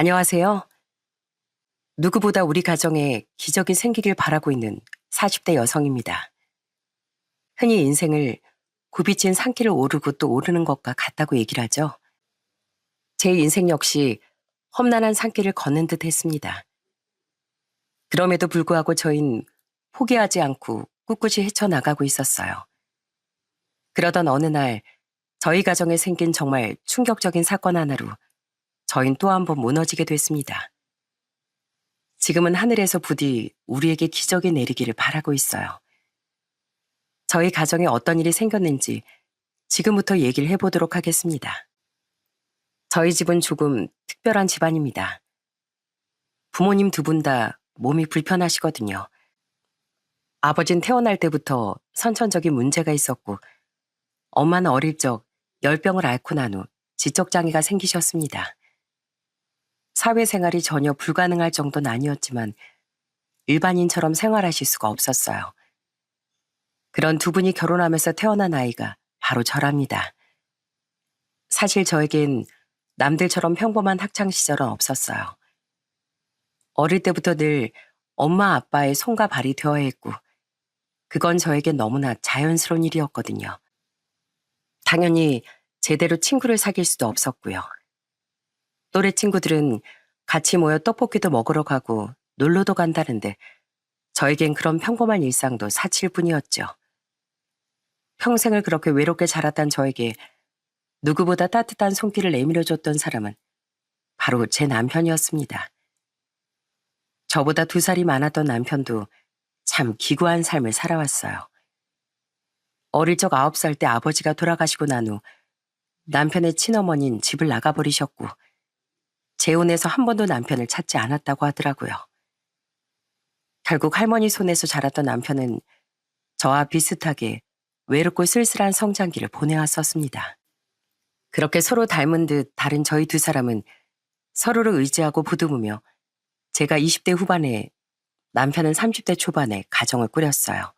안녕하세요. 누구보다 우리 가정에 기적이 생기길 바라고 있는 40대 여성입니다. 흔히 인생을 굽이진 산길을 오르고 또 오르는 것과 같다고 얘기를 하죠. 제 인생 역시 험난한 산길을 걷는 듯 했습니다. 그럼에도 불구하고 저흰 포기하지 않고 꿋꿋이 헤쳐나가고 있었어요. 그러던 어느 날 저희 가정에 생긴 정말 충격적인 사건 하나로 저흰 또 한 번 무너지게 됐습니다. 지금은 하늘에서 부디 우리에게 기적이 내리기를 바라고 있어요. 저희 가정에 어떤 일이 생겼는지 지금부터 얘기를 해보도록 하겠습니다. 저희 집은 조금 특별한 집안입니다. 부모님 두 분 다 몸이 불편하시거든요. 아버진 태어날 때부터 선천적인 문제가 있었고 엄마는 어릴 적 열병을 앓고 난 후 지적장애가 생기셨습니다. 사회생활이 전혀 불가능할 정도는 아니었지만 일반인처럼 생활하실 수가 없었어요. 그런 두 분이 결혼하면서 태어난 아이가 바로 저랍니다. 사실 저에겐 남들처럼 평범한 학창시절은 없었어요. 어릴 때부터 늘 엄마 아빠의 손과 발이 되어야 했고 그건 저에겐 너무나 자연스러운 일이었거든요. 당연히 제대로 친구를 사귈 수도 없었고요. 또래 친구들은 같이 모여 떡볶이도 먹으러 가고 놀러도 간다는데 저에겐 그런 평범한 일상도 사칠 뿐이었죠. 평생을 그렇게 외롭게 자랐던 저에게 누구보다 따뜻한 손길을 내밀어줬던 사람은 바로 제 남편이었습니다. 저보다 2살이 많았던 남편도 참 기구한 삶을 살아왔어요. 어릴 적 9살 때 아버지가 돌아가시고 난 후 남편의 친어머니는 집을 나가버리셨고 재혼해서 한 번도 남편을 찾지 않았다고 하더라고요. 결국 할머니 손에서 자랐던 남편은 저와 비슷하게 외롭고 쓸쓸한 성장기를 보내왔었습니다. 그렇게 서로 닮은 듯 다른 저희 2사람은 서로를 의지하고 부두으며 제가 20대 후반에 남편은 30대 초반에 가정을 꾸렸어요.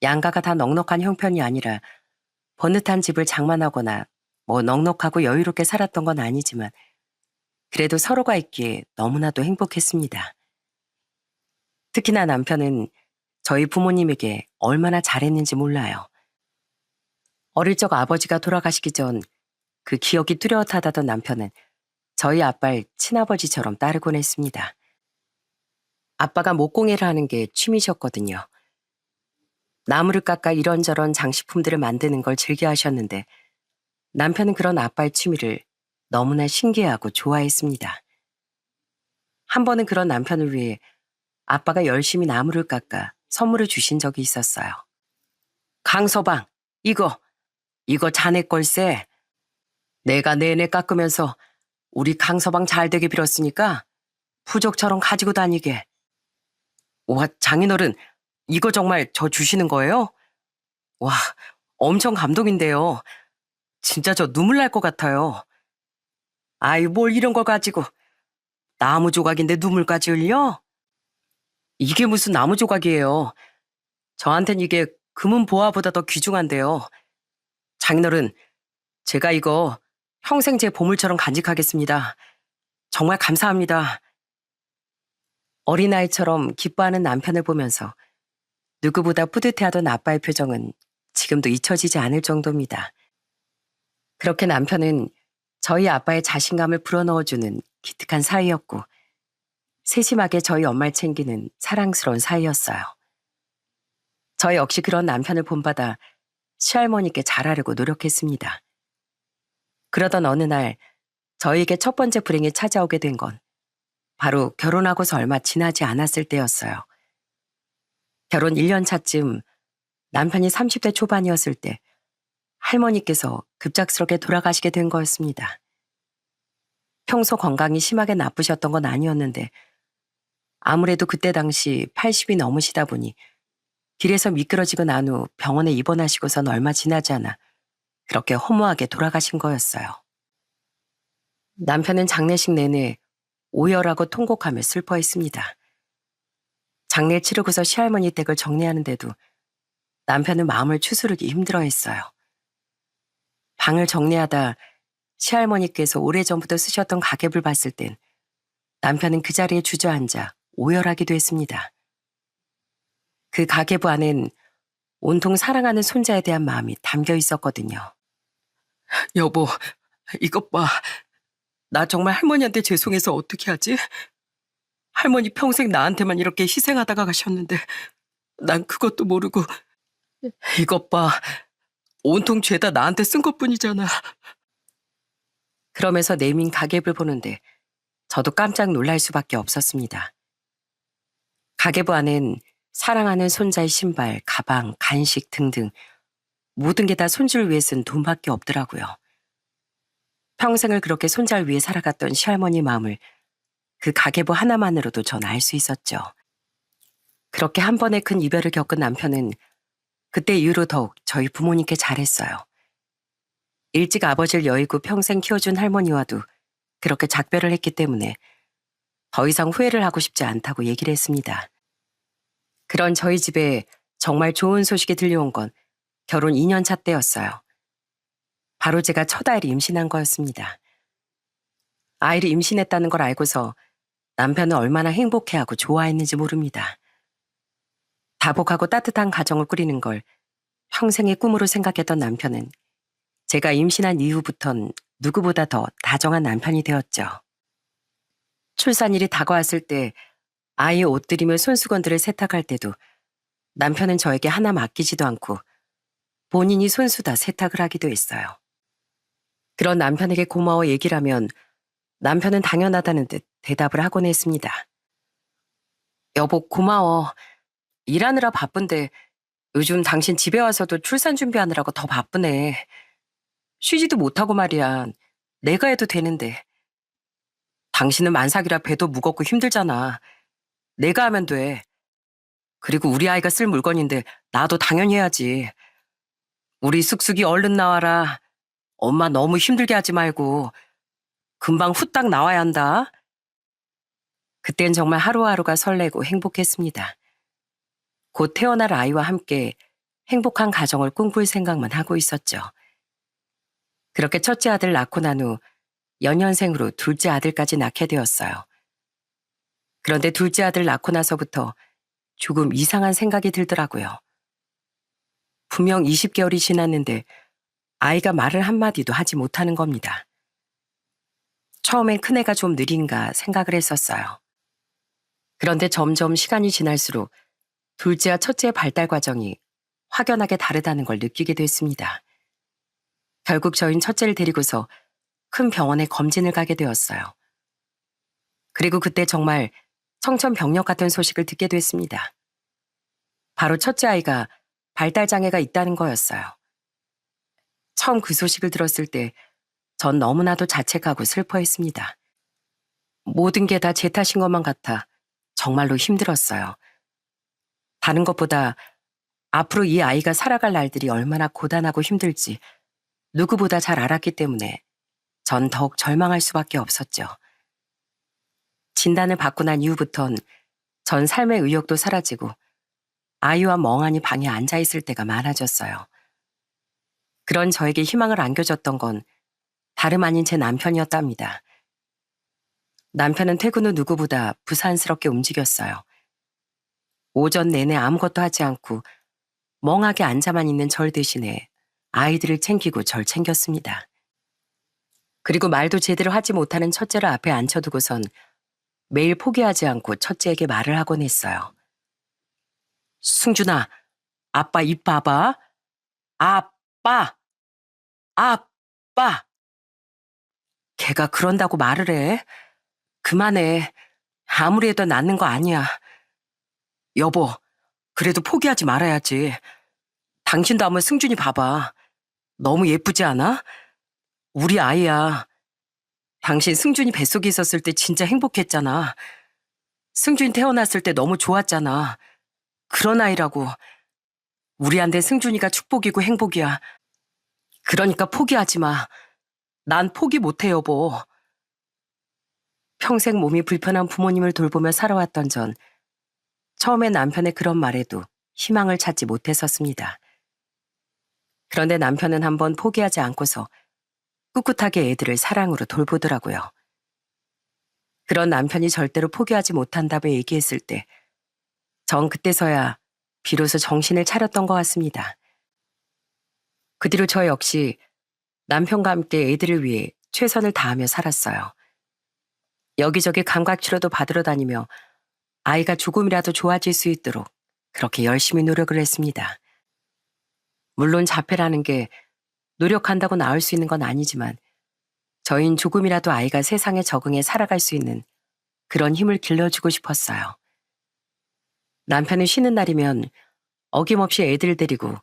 양가가 다 넉넉한 형편이 아니라 번듯한 집을 장만하거나 넉넉하고 여유롭게 살았던 건 아니지만 그래도 서로가 있기에 너무나도 행복했습니다. 특히나 남편은 저희 부모님에게 얼마나 잘했는지 몰라요. 어릴 적 아버지가 돌아가시기 전 그 기억이 뚜렷하다던 남편은 저희 아빠를 친아버지처럼 따르곤 했습니다. 아빠가 목공예를 하는 게 취미셨거든요. 나무를 깎아 이런저런 장식품들을 만드는 걸 즐겨 하셨는데 남편은 그런 아빠의 취미를 너무나 신기해하고 좋아했습니다. 한 번은 그런 남편을 위해 아빠가 열심히 나무를 깎아 선물을 주신 적이 있었어요. 강서방, 이거 자네 걸세. 내가 내내 깎으면서 우리 강서방 잘 되게 빌었으니까 부적처럼 가지고 다니게. 와, 장인어른, 이거 정말 저 주시는 거예요? 와, 엄청 감동인데요. 진짜 저 눈물 날 것 같아요. 아이, 뭘 이런 걸 가지고. 나무 조각인데 눈물까지 흘려? 이게 무슨 나무 조각이에요. 저한텐 이게 금은 보화보다 더 귀중한데요. 장인어른, 제가 이거 평생 제 보물처럼 간직하겠습니다. 정말 감사합니다. 어린아이처럼 기뻐하는 남편을 보면서 누구보다 뿌듯해하던 아빠의 표정은 지금도 잊혀지지 않을 정도입니다. 그렇게 남편은 저희 아빠의 자신감을 불어넣어주는 기특한 사이였고 세심하게 저희 엄마를 챙기는 사랑스러운 사이였어요. 저 역시 그런 남편을 본받아 시할머니께 잘하려고 노력했습니다. 그러던 어느 날 저에게 첫 번째 불행이 찾아오게 된 건 바로 결혼하고서 얼마 지나지 않았을 때였어요. 결혼 1년 차쯤 남편이 30대 초반이었을 때 할머니께서 급작스럽게 돌아가시게 된 거였습니다. 평소 건강이 심하게 나쁘셨던 건 아니었는데 아무래도 그때 당시 80이 넘으시다 보니 길에서 미끄러지고 난 후 병원에 입원하시고선 얼마 지나지 않아 그렇게 허무하게 돌아가신 거였어요. 남편은 장례식 내내 오열하고 통곡하며 슬퍼했습니다. 장례 치르고서 시할머니 댁을 정리하는데도 남편은 마음을 추스르기 힘들어했어요. 방을 정리하다 시할머니께서 오래전부터 쓰셨던 가계부를 봤을 땐 남편은 그 자리에 주저앉아 오열하기도 했습니다. 그 가계부 안엔 온통 사랑하는 손자에 대한 마음이 담겨 있었거든요. 여보, 이것 봐. 나 정말 할머니한테 죄송해서 어떻게 하지? 할머니 평생 나한테만 이렇게 희생하다가 가셨는데 난 그것도 모르고. 이것 봐. 온통 죄다 나한테 쓴 것뿐이잖아. 그러면서 내민 가계부를 보는데 저도 깜짝 놀랄 수밖에 없었습니다. 가계부 안엔 사랑하는 손자의 신발, 가방, 간식 등등 모든 게 다 손주를 위해 쓴 돈밖에 없더라고요. 평생을 그렇게 손자를 위해 살아갔던 시할머니 마음을 그 가계부 하나만으로도 전 알 수 있었죠. 그렇게 한 번의 큰 이별을 겪은 남편은 그때 이후로 더욱 저희 부모님께 잘했어요. 일찍 아버지를 여의고 평생 키워준 할머니와도 그렇게 작별을 했기 때문에 더 이상 후회를 하고 싶지 않다고 얘기를 했습니다. 그런 저희 집에 정말 좋은 소식이 들려온 건 결혼 2년 차 때였어요. 바로 제가 첫 아이를 임신한 거였습니다. 아이를 임신했다는 걸 알고서 남편은 얼마나 행복해하고 좋아했는지 모릅니다. 다복하고 따뜻한 가정을 꾸리는 걸 평생의 꿈으로 생각했던 남편은 제가 임신한 이후부턴 누구보다 더 다정한 남편이 되었죠. 출산일이 다가왔을 때 아이 옷들이며 손수건들을 세탁할 때도 남편은 저에게 하나 맡기지도 않고 본인이 손수 다 세탁을 하기도 했어요. 그런 남편에게 고마워 얘기를 하면 남편은 당연하다는 듯 대답을 하곤 했습니다. 여보, 고마워. 일하느라 바쁜데 요즘 당신 집에 와서도 출산 준비하느라고 더 바쁘네. 쉬지도 못하고 말이야. 내가 해도 되는데. 당신은 만삭이라 배도 무겁고 힘들잖아. 내가 하면 돼. 그리고 우리 아이가 쓸 물건인데 나도 당연히 해야지. 우리 쑥쑥이 얼른 나와라. 엄마 너무 힘들게 하지 말고. 금방 후딱 나와야 한다. 그땐 정말 하루하루가 설레고 행복했습니다. 곧 태어날 아이와 함께 행복한 가정을 꿈꿀 생각만 하고 있었죠. 그렇게 첫째 아들 낳고 난 후 연년생으로 둘째 아들까지 낳게 되었어요. 그런데 둘째 아들 낳고 나서부터 조금 이상한 생각이 들더라고요. 분명 20개월이 지났는데 아이가 말을 한마디도 하지 못하는 겁니다. 처음엔 큰애가 좀 느린가 생각을 했었어요. 그런데 점점 시간이 지날수록 둘째와 첫째의 발달 과정이 확연하게 다르다는 걸 느끼게 됐습니다. 결국 저희는 첫째를 데리고서 큰 병원에 검진을 가게 되었어요. 그리고 그때 정말 청천벽력 같은 소식을 듣게 됐습니다. 바로 첫째 아이가 발달장애가 있다는 거였어요. 처음 그 소식을 들었을 때 전 너무나도 자책하고 슬퍼했습니다. 모든 게 다 제 탓인 것만 같아 정말로 힘들었어요. 다른 것보다 앞으로 이 아이가 살아갈 날들이 얼마나 고단하고 힘들지 누구보다 잘 알았기 때문에 전 더욱 절망할 수밖에 없었죠. 진단을 받고 난 이후부턴 전 삶의 의욕도 사라지고 아이와 멍하니 방에 앉아있을 때가 많아졌어요. 그런 저에게 희망을 안겨줬던 건 다름 아닌 제 남편이었답니다. 남편은 퇴근 후 누구보다 부산스럽게 움직였어요. 오전 내내 아무것도 하지 않고 멍하게 앉아만 있는 절 대신에 아이들을 챙기고 절 챙겼습니다. 그리고 말도 제대로 하지 못하는 첫째를 앞에 앉혀두고선 매일 포기하지 않고 첫째에게 말을 하곤 했어요. 승준아, 아빠 입 봐봐. 아빠, 아빠. 걔가 그런다고 말을 해. 그만해. 아무리 해도 낫는 거 아니야. 여보, 그래도 포기하지 말아야지. 당신도 한번 승준이 봐봐. 너무 예쁘지 않아? 우리 아이야. 당신 승준이 뱃속에 있었을 때 진짜 행복했잖아. 승준이 태어났을 때 너무 좋았잖아. 그런 아이라고. 우리한테 승준이가 축복이고 행복이야. 그러니까 포기하지 마. 난 포기 못해, 여보. 평생 몸이 불편한 부모님을 돌보며 살아왔던 전 처음에 남편의 그런 말에도 희망을 찾지 못했었습니다. 그런데 남편은 한번 포기하지 않고서 꿋꿋하게 애들을 사랑으로 돌보더라고요. 그런 남편이 절대로 포기하지 못한다며 얘기했을 때, 전 그때서야 비로소 정신을 차렸던 것 같습니다. 그 뒤로 저 역시 남편과 함께 애들을 위해 최선을 다하며 살았어요. 여기저기 감각치료도 받으러 다니며 아이가 조금이라도 좋아질 수 있도록 그렇게 열심히 노력을 했습니다. 물론 자폐라는 게 노력한다고 나을 수 있는 건 아니지만 저흰 조금이라도 아이가 세상에 적응해 살아갈 수 있는 그런 힘을 길러주고 싶었어요. 남편은 쉬는 날이면 어김없이 애들 데리고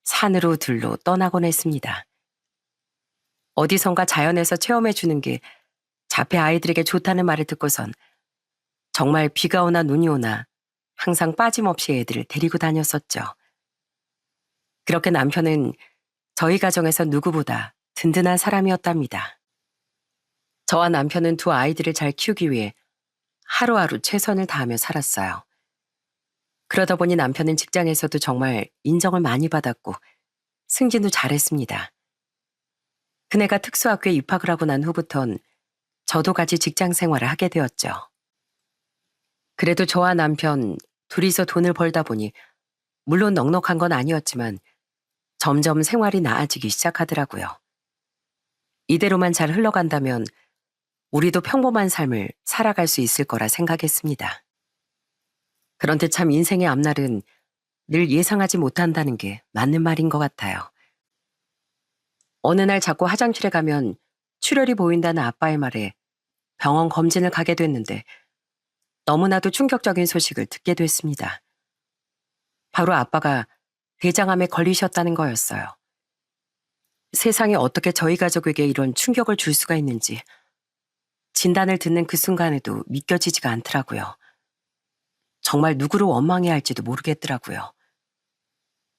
산으로 들로 떠나곤 했습니다. 어디선가 자연에서 체험해주는 게 자폐 아이들에게 좋다는 말을 듣고선 정말 비가 오나 눈이 오나 항상 빠짐없이 애들을 데리고 다녔었죠. 그렇게 남편은 저희 가정에서 누구보다 든든한 사람이었답니다. 저와 남편은 두 아이들을 잘 키우기 위해 하루하루 최선을 다하며 살았어요. 그러다 보니 남편은 직장에서도 정말 인정을 많이 받았고 승진도 잘했습니다. 그네가 특수학교에 입학을 하고 난 후부턴 저도 같이 직장 생활을 하게 되었죠. 그래도 저와 남편 둘이서 돈을 벌다 보니 물론 넉넉한 건 아니었지만 점점 생활이 나아지기 시작하더라고요. 이대로만 잘 흘러간다면 우리도 평범한 삶을 살아갈 수 있을 거라 생각했습니다. 그런데 참 인생의 앞날은 늘 예상하지 못한다는 게 맞는 말인 것 같아요. 어느 날 자꾸 화장실에 가면 출혈이 보인다는 아빠의 말에 병원 검진을 가게 됐는데 너무나도 충격적인 소식을 듣게 됐습니다. 바로 아빠가 대장암에 걸리셨다는 거였어요. 세상에 어떻게 저희 가족에게 이런 충격을 줄 수가 있는지 진단을 듣는 그 순간에도 믿겨지지가 않더라고요. 정말 누구를 원망해야 할지도 모르겠더라고요.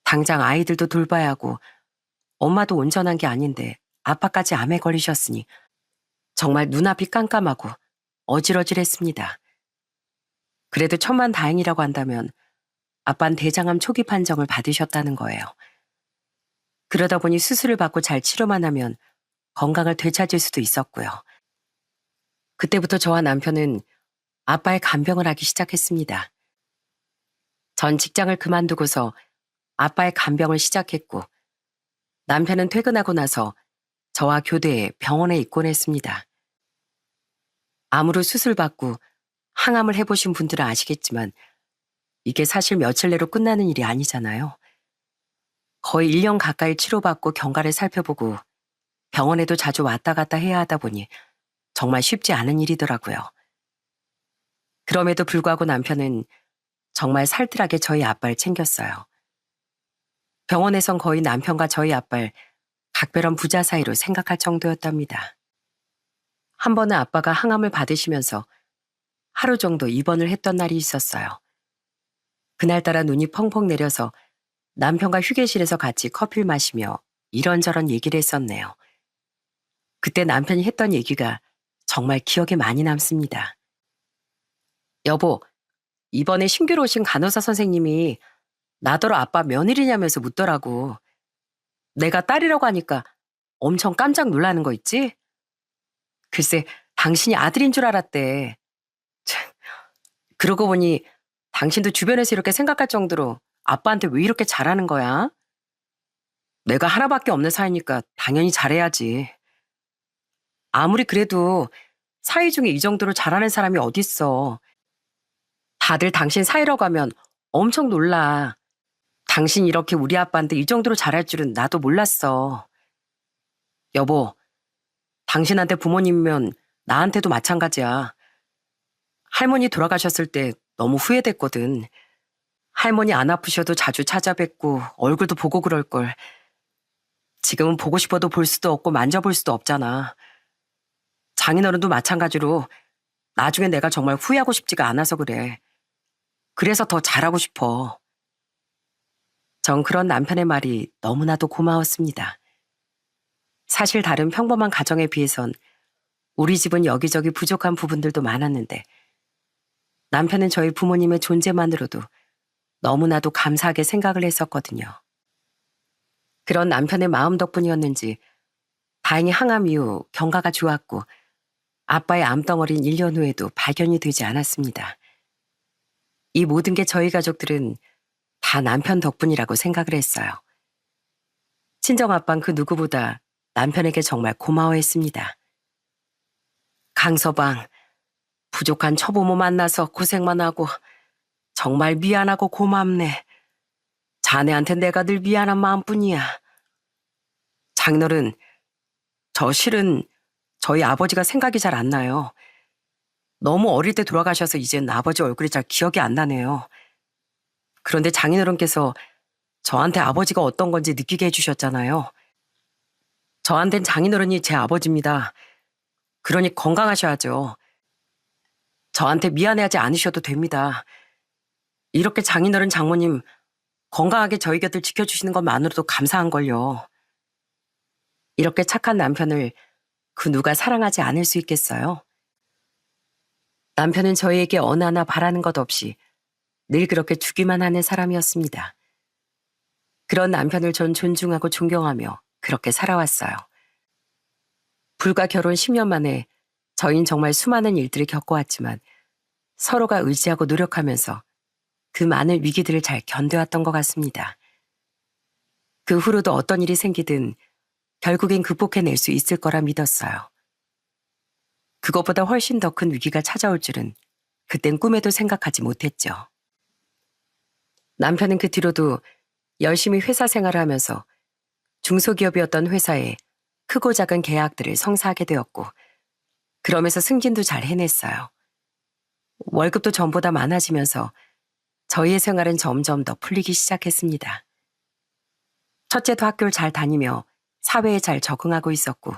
당장 아이들도 돌봐야 하고 엄마도 온전한 게 아닌데 아빠까지 암에 걸리셨으니 정말 눈앞이 깜깜하고 어질어질했습니다. 그래도 천만다행이라고 한다면 아빠는 대장암 초기 판정을 받으셨다는 거예요. 그러다 보니 수술을 받고 잘 치료만 하면 건강을 되찾을 수도 있었고요. 그때부터 저와 남편은 아빠의 간병을 하기 시작했습니다. 전 직장을 그만두고서 아빠의 간병을 시작했고 남편은 퇴근하고 나서 저와 교대에 병원에 입원했습니다. 암으로 수술받고 항암을 해보신 분들은 아시겠지만 이게 사실 며칠 내로 끝나는 일이 아니잖아요. 거의 1년 가까이 치료받고 경과를 살펴보고 병원에도 자주 왔다 갔다 해야 하다 보니 정말 쉽지 않은 일이더라고요. 그럼에도 불구하고 남편은 정말 살뜰하게 저희 아빠를 챙겼어요. 병원에선 거의 남편과 저희 아빠를 각별한 부자 사이로 생각할 정도였답니다. 한 번은 아빠가 항암을 받으시면서 하루 정도 입원을 했던 날이 있었어요. 그날따라 눈이 펑펑 내려서 남편과 휴게실에서 같이 커피를 마시며 이런저런 얘기를 했었네요. 그때 남편이 했던 얘기가 정말 기억에 많이 남습니다. 여보, 이번에 신규로 오신 간호사 선생님이 나더러 아빠 며느리냐면서 묻더라고. 내가 딸이라고 하니까 엄청 깜짝 놀라는 거 있지? 글쎄, 당신이 아들인 줄 알았대. 참, 그러고 보니 당신도 주변에서 이렇게 생각할 정도로 아빠한테 왜 이렇게 잘하는 거야? 내가 하나밖에 없는 사이니까 당연히 잘해야지. 아무리 그래도 사이 중에 이 정도로 잘하는 사람이 어딨어. 다들 당신 사이라고 하면 엄청 놀라. 당신 이렇게 우리 아빠한테 이 정도로 잘할 줄은 나도 몰랐어. 여보, 당신한테 부모님이면 나한테도 마찬가지야. 할머니 돌아가셨을 때 너무 후회됐거든. 할머니 안 아프셔도 자주 찾아뵙고 얼굴도 보고 그럴걸. 지금은 보고 싶어도 볼 수도 없고 만져볼 수도 없잖아. 장인어른도 마찬가지로 나중에 내가 정말 후회하고 싶지가 않아서 그래. 그래서 더 잘하고 싶어. 전 그런 남편의 말이 너무나도 고마웠습니다. 사실 다른 평범한 가정에 비해선 우리 집은 여기저기 부족한 부분들도 많았는데 남편은 저희 부모님의 존재만으로도 너무나도 감사하게 생각을 했었거든요. 그런 남편의 마음 덕분이었는지 다행히 항암 이후 경과가 좋았고 아빠의 암덩어리는 1년 후에도 발견이 되지 않았습니다. 이 모든 게 저희 가족들은 다 남편 덕분이라고 생각을 했어요. 친정아빠는 그 누구보다 남편에게 정말 고마워했습니다. 강서방, 부족한 처부모 만나서 고생만 하고 정말 미안하고 고맙네. 자네한테 내가 늘 미안한 마음뿐이야. 장인어른, 저 실은 저희 아버지가 생각이 잘 안 나요. 너무 어릴 때 돌아가셔서 이젠 아버지 얼굴이 잘 기억이 안 나네요. 그런데 장인어른께서 저한테 아버지가 어떤 건지 느끼게 해주셨잖아요. 저한텐 장인어른이 제 아버지입니다. 그러니 건강하셔야죠. 저한테 미안해하지 않으셔도 됩니다. 이렇게 장인어른 장모님 건강하게 저희 곁을 지켜주시는 것만으로도 감사한걸요. 이렇게 착한 남편을 그 누가 사랑하지 않을 수 있겠어요? 남편은 저희에게 어느 하나 바라는 것 없이 늘 그렇게 주기만 하는 사람이었습니다. 그런 남편을 전 존중하고 존경하며 그렇게 살아왔어요. 불과 결혼 10년 만에 저희는 정말 수많은 일들을 겪어왔지만 서로가 의지하고 노력하면서 그 많은 위기들을 잘 견뎌왔던 것 같습니다. 그 후로도 어떤 일이 생기든 결국엔 극복해낼 수 있을 거라 믿었어요. 그것보다 훨씬 더 큰 위기가 찾아올 줄은 그땐 꿈에도 생각하지 못했죠. 남편은 그 뒤로도 열심히 회사 생활을 하면서 중소기업이었던 회사에 크고 작은 계약들을 성사하게 되었고 그러면서 승진도 잘 해냈어요. 월급도 전보다 많아지면서 저희의 생활은 점점 더 풀리기 시작했습니다. 첫째도 학교를 잘 다니며 사회에 잘 적응하고 있었고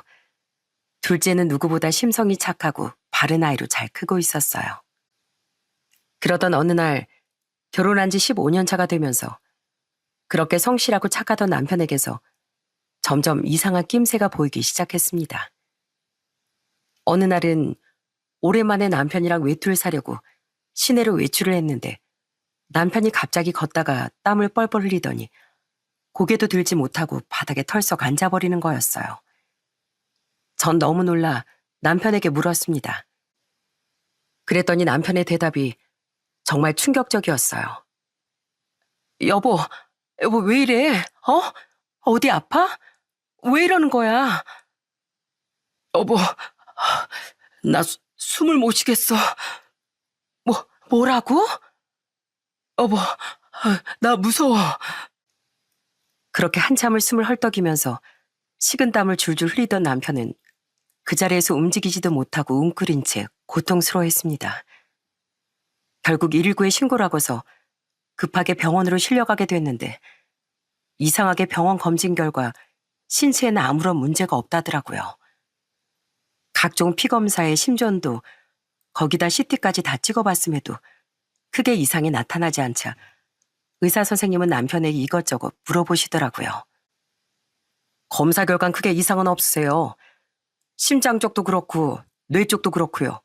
둘째는 누구보다 심성이 착하고 바른 아이로 잘 크고 있었어요. 그러던 어느 날 결혼한 지 15년 차가 되면서 그렇게 성실하고 착하던 남편에게서 점점 이상한 낌새가 보이기 시작했습니다. 어느 날은 오랜만에 남편이랑 외투를 사려고 시내로 외출을 했는데 남편이 갑자기 걷다가 땀을 뻘뻘 흘리더니 고개도 들지 못하고 바닥에 털썩 앉아버리는 거였어요. 전 너무 놀라 남편에게 물었습니다. 그랬더니 남편의 대답이 정말 충격적이었어요. 여보 왜 이래? 어디 아파? 왜 이러는 거야? 여보, 나 숨을 못 쉬겠어. 뭐라고? 여보, 나 무서워. 그렇게 한참을 숨을 헐떡이면서 식은땀을 줄줄 흘리던 남편은 그 자리에서 움직이지도 못하고 웅크린 채 고통스러워했습니다. 결국 119에 신고를 하고서 급하게 병원으로 실려가게 됐는데 이상하게 병원 검진 결과 신체에는 아무런 문제가 없다더라고요. 각종 피검사에 심전도 거기다 CT까지 다 찍어봤음에도 크게 이상이 나타나지 않자 의사 선생님은 남편에게 이것저것 물어보시더라고요. 검사 결과는 크게 이상은 없으세요. 심장 쪽도 그렇고 뇌 쪽도 그렇고요.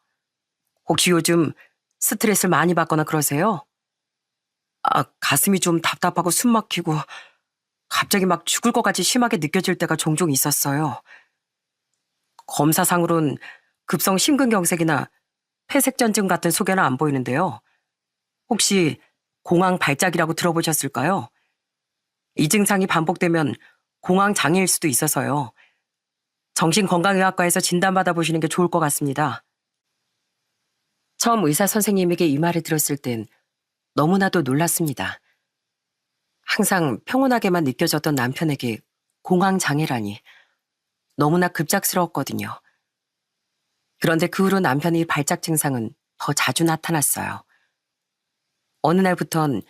혹시 요즘 스트레스를 많이 받거나 그러세요? 가슴이 좀 답답하고 숨 막히고 갑자기 막 죽을 것 같이 심하게 느껴질 때가 종종 있었어요. 검사상으론 급성 심근경색이나 폐색전증 같은 소견은 안 보이는데요. 혹시 공황 발작이라고 들어보셨을까요? 이 증상이 반복되면 공황 장애일 수도 있어서요. 정신건강의학과에서 진단받아 보시는 게 좋을 것 같습니다. 처음 의사 선생님에게 이 말을 들었을 땐 너무나도 놀랐습니다. 항상 평온하게만 느껴졌던 남편에게 공황 장애라니 너무나 급작스러웠거든요. 그런데 그 후로 남편의 발작 증상은 더 자주 나타났어요. 어느 날부턴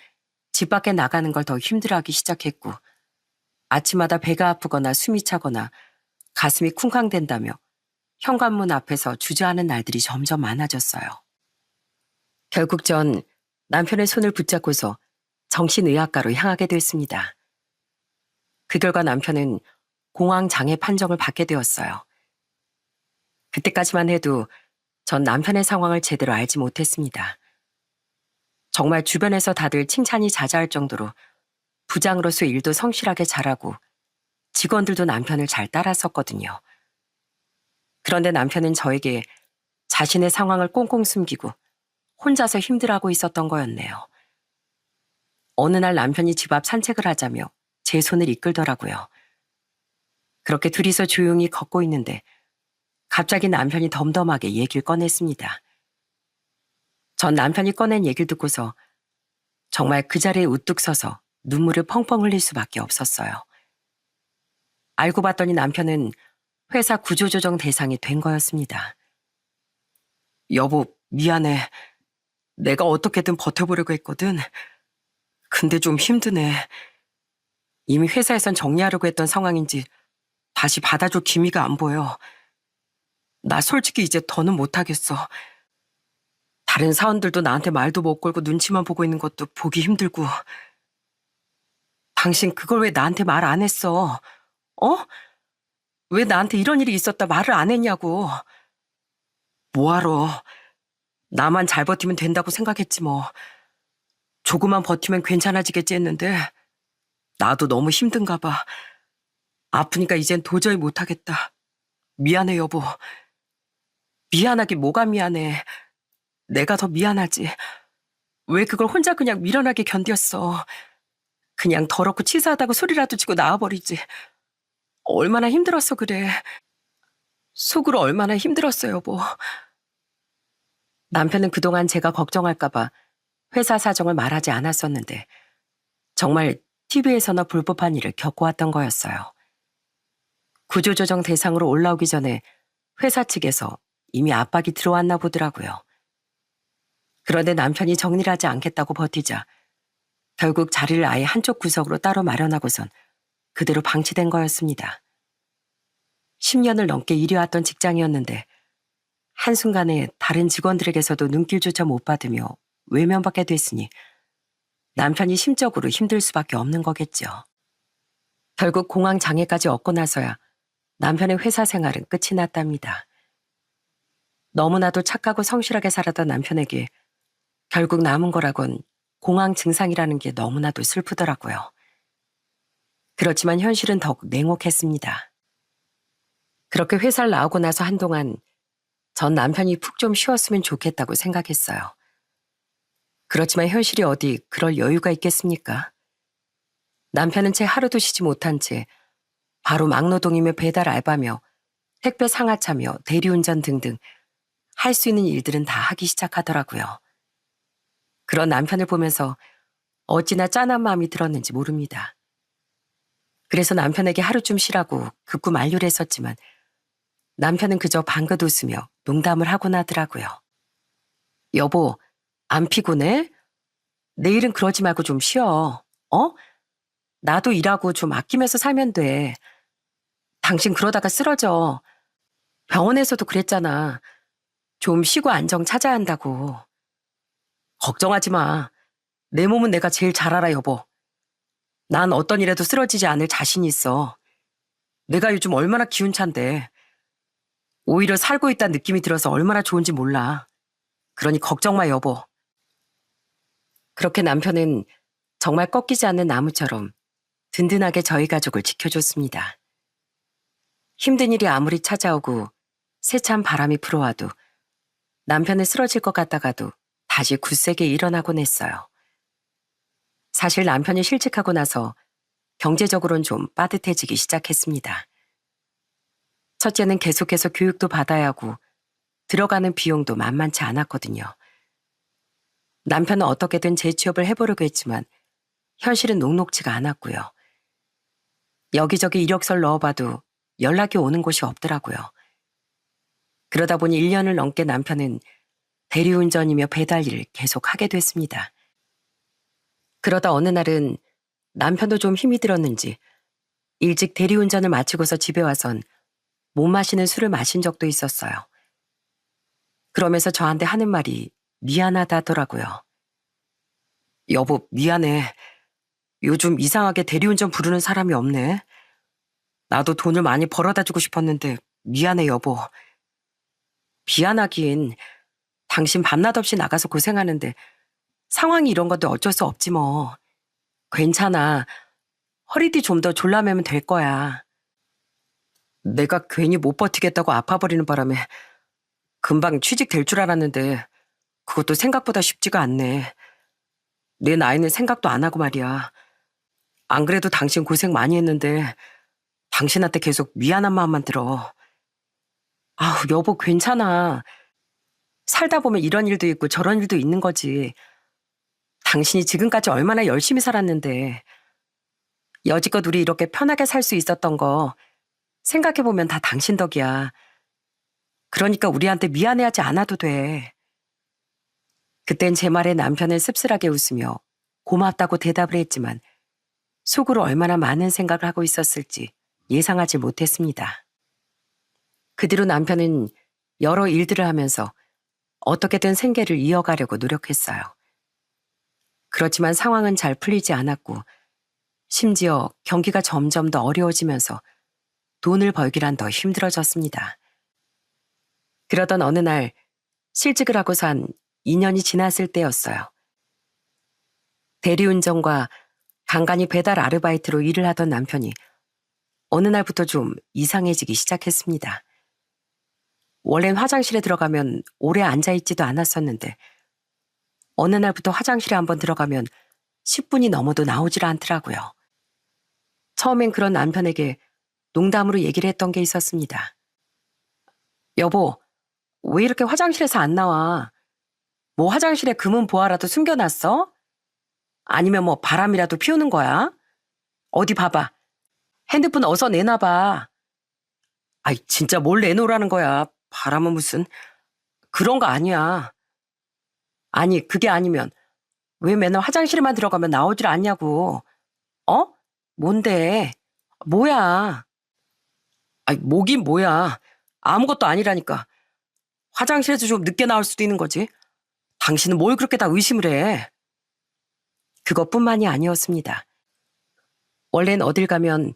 집 밖에 나가는 걸 더 힘들어하기 시작했고 아침마다 배가 아프거나 숨이 차거나 가슴이 쿵쾅댄다며 현관문 앞에서 주저하는 날들이 점점 많아졌어요. 결국 전 남편의 손을 붙잡고서 정신의학과로 향하게 됐습니다. 그 결과 남편은 공황장애 판정을 받게 되었어요. 그때까지만 해도 전 남편의 상황을 제대로 알지 못했습니다. 정말 주변에서 다들 칭찬이 자자할 정도로 부장으로서 일도 성실하게 잘하고 직원들도 남편을 잘 따랐었거든요. 그런데 남편은 저에게 자신의 상황을 꽁꽁 숨기고 혼자서 힘들어하고 있었던 거였네요. 어느 날 남편이 집 앞 산책을 하자며 제 손을 이끌더라고요. 그렇게 둘이서 조용히 걷고 있는데 갑자기 남편이 덤덤하게 얘기를 꺼냈습니다. 전 남편이 꺼낸 얘기를 듣고서 정말 그 자리에 우뚝 서서 눈물을 펑펑 흘릴 수밖에 없었어요. 알고 봤더니 남편은 회사 구조조정 대상이 된 거였습니다. 여보, 미안해. 내가 어떻게든 버텨보려고 했거든. 근데 좀 힘드네. 이미 회사에선 정리하려고 했던 상황인지 다시 받아줄 기미가 안 보여. 나 솔직히 이제 더는 못하겠어. 다른 사원들도 나한테 말도 못 걸고 눈치만 보고 있는 것도 보기 힘들고. 당신 그걸 왜 나한테 말 안 했어? 어? 왜 나한테 이런 일이 있었다 말을 안 했냐고. 뭐하러. 나만 잘 버티면 된다고 생각했지 뭐. 조금만 버티면 괜찮아지겠지 했는데 나도 너무 힘든가 봐. 아프니까 이젠 도저히 못하겠다. 미안해 여보. 미안하긴 뭐가 미안해. 내가 더 미안하지. 왜 그걸 혼자 그냥 미련하게 견뎠어. 그냥 더럽고 치사하다고 소리라도 지고 나와버리지. 얼마나 힘들었어 그래. 속으로 얼마나 힘들었어 여보. 남편은 그동안 제가 걱정할까봐 회사 사정을 말하지 않았었는데 정말 TV에서나 볼 법한 일을 겪어왔던 거였어요. 구조조정 대상으로 올라오기 전에 회사 측에서 이미 압박이 들어왔나 보더라고요. 그런데 남편이 정리를 하지 않겠다고 버티자 결국 자리를 아예 한쪽 구석으로 따로 마련하고선 그대로 방치된 거였습니다. 10년을 넘게 일해왔던 직장이었는데 한순간에 다른 직원들에게서도 눈길조차 못 받으며 외면받게 됐으니 남편이 심적으로 힘들 수밖에 없는 거겠죠. 결국 공황 장애까지 얻고 나서야 남편의 회사 생활은 끝이 났답니다. 너무나도 착하고 성실하게 살았던 남편에게 결국 남은 거라곤 공황 증상이라는 게 너무나도 슬프더라고요. 그렇지만 현실은 더욱 냉혹했습니다. 그렇게 회사를 나오고 나서 한동안 전 남편이 푹 좀 쉬었으면 좋겠다고 생각했어요. 그렇지만 현실이 어디 그럴 여유가 있겠습니까? 남편은 채 하루도 쉬지 못한 채 바로 막노동이며 배달 알바며 택배 상하차며 대리운전 등등 할 수 있는 일들은 다 하기 시작하더라고요. 그런 남편을 보면서 어찌나 짠한 마음이 들었는지 모릅니다. 그래서 남편에게 하루쯤 쉬라고 급구 만류를 했었지만 남편은 그저 방긋 웃으며 농담을 하곤 하더라고요. 여보, 안 피곤해? 내일은 그러지 말고 좀 쉬어. 어? 나도 일하고 좀 아끼면서 살면 돼. 당신 그러다가 쓰러져. 병원에서도 그랬잖아. 좀 쉬고 안정 찾아야 한다고. 걱정하지 마. 내 몸은 내가 제일 잘 알아, 여보. 난 어떤 일에도 쓰러지지 않을 자신이 있어. 내가 요즘 얼마나 기운찬데. 오히려 살고 있다는 느낌이 들어서 얼마나 좋은지 몰라. 그러니 걱정 마, 여보. 그렇게 남편은 정말 꺾이지 않는 나무처럼 든든하게 저희 가족을 지켜줬습니다. 힘든 일이 아무리 찾아오고 세찬 바람이 불어와도 남편은 쓰러질 것 같다가도 다시 굳세게 일어나곤 했어요. 사실 남편이 실직하고 나서 경제적으로는 좀 빠듯해지기 시작했습니다. 첫째는 계속해서 교육도 받아야 하고 들어가는 비용도 만만치 않았거든요. 남편은 어떻게든 재취업을 해보려고 했지만 현실은 녹록지가 않았고요. 여기저기 이력서를 넣어봐도 연락이 오는 곳이 없더라고요. 그러다 보니 1년을 넘게 남편은 대리운전이며 배달 일을 계속 하게 됐습니다. 그러다 어느 날은 남편도 좀 힘이 들었는지 일찍 대리운전을 마치고서 집에 와선 못 마시는 술을 마신 적도 있었어요. 그러면서 저한테 하는 말이 미안하다더라고요. 여보, 미안해. 요즘 이상하게 대리운전 부르는 사람이 없네. 나도 돈을 많이 벌어다 주고 싶었는데 미안해, 여보. 미안하긴 당신 밤낮 없이 나가서 고생하는데 상황이 이런 건데 어쩔 수 없지 뭐. 괜찮아. 허리띠 좀 더 졸라매면 될 거야. 내가 괜히 못 버티겠다고 아파버리는 바람에 금방 취직될 줄 알았는데 그것도 생각보다 쉽지가 않네. 내 나이는 생각도 안 하고 말이야. 안 그래도 당신 고생 많이 했는데 당신한테 계속 미안한 마음만 들어. 아우, 여보, 괜찮아. 살다 보면 이런 일도 있고 저런 일도 있는 거지. 당신이 지금까지 얼마나 열심히 살았는데 여지껏 우리 이렇게 편하게 살 수 있었던 거 생각해보면 다 당신 덕이야. 그러니까 우리한테 미안해하지 않아도 돼. 그땐 제 말에 남편은 씁쓸하게 웃으며 고맙다고 대답을 했지만 속으로 얼마나 많은 생각을 하고 있었을지 예상하지 못했습니다. 그 뒤로 남편은 여러 일들을 하면서 어떻게든 생계를 이어가려고 노력했어요. 그렇지만 상황은 잘 풀리지 않았고 심지어 경기가 점점 더 어려워지면서 돈을 벌기란 더 힘들어졌습니다. 그러던 어느 날 실직을 하고서 한 2년이 지났을 때였어요. 대리운전과 간간히 배달 아르바이트로 일을 하던 남편이 어느 날부터 좀 이상해지기 시작했습니다. 원래는 화장실에 들어가면 오래 앉아있지도 않았었는데 어느 날부터 화장실에 한번 들어가면 10분이 넘어도 나오질 않더라고요. 처음엔 그런 남편에게 농담으로 얘기를 했던 게 있었습니다. 여보, 왜 이렇게 화장실에서 안 나와? 뭐 화장실에 금은 보화라도 숨겨놨어? 아니면 뭐 바람이라도 피우는 거야? 어디 봐봐. 핸드폰 어서 내놔봐. 아이, 진짜 뭘 내놓으라는 거야. 바람은 무슨. 그런 거 아니야. 아니, 그게 아니면 왜 맨날 화장실에만 들어가면 나오질 않냐고. 어? 뭔데? 뭐야? 아이, 뭐긴 뭐야. 아무것도 아니라니까. 화장실에서 좀 늦게 나올 수도 있는 거지. 당신은 뭘 그렇게 다 의심을 해. 그것뿐만이 아니었습니다. 원래는 어딜 가면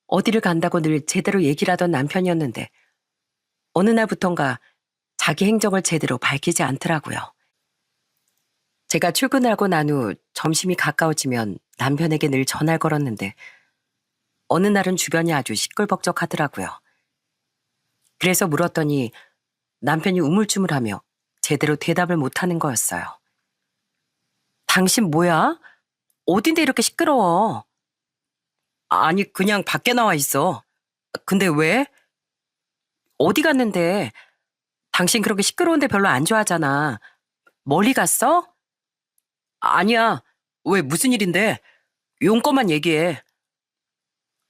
어디를 간다고 늘 제대로 얘기를 하던 남편이었는데 어느 날부턴가 자기 행적을 제대로 밝히지 않더라고요. 제가 출근하고 난 후 점심이 가까워지면 남편에게 늘 전화를 걸었는데 어느 날은 주변이 아주 시끌벅적하더라고요. 그래서 물었더니 남편이 우물쭈물하며 제대로 대답을 못하는 거였어요. 당신 뭐야? 어딘데 이렇게 시끄러워? 아니, 그냥 밖에 나와 있어. 근데 왜? 어디 갔는데? 당신 그렇게 시끄러운데 별로 안 좋아하잖아. 멀리 갔어? 아니야. 왜 무슨 일인데? 용건만 얘기해.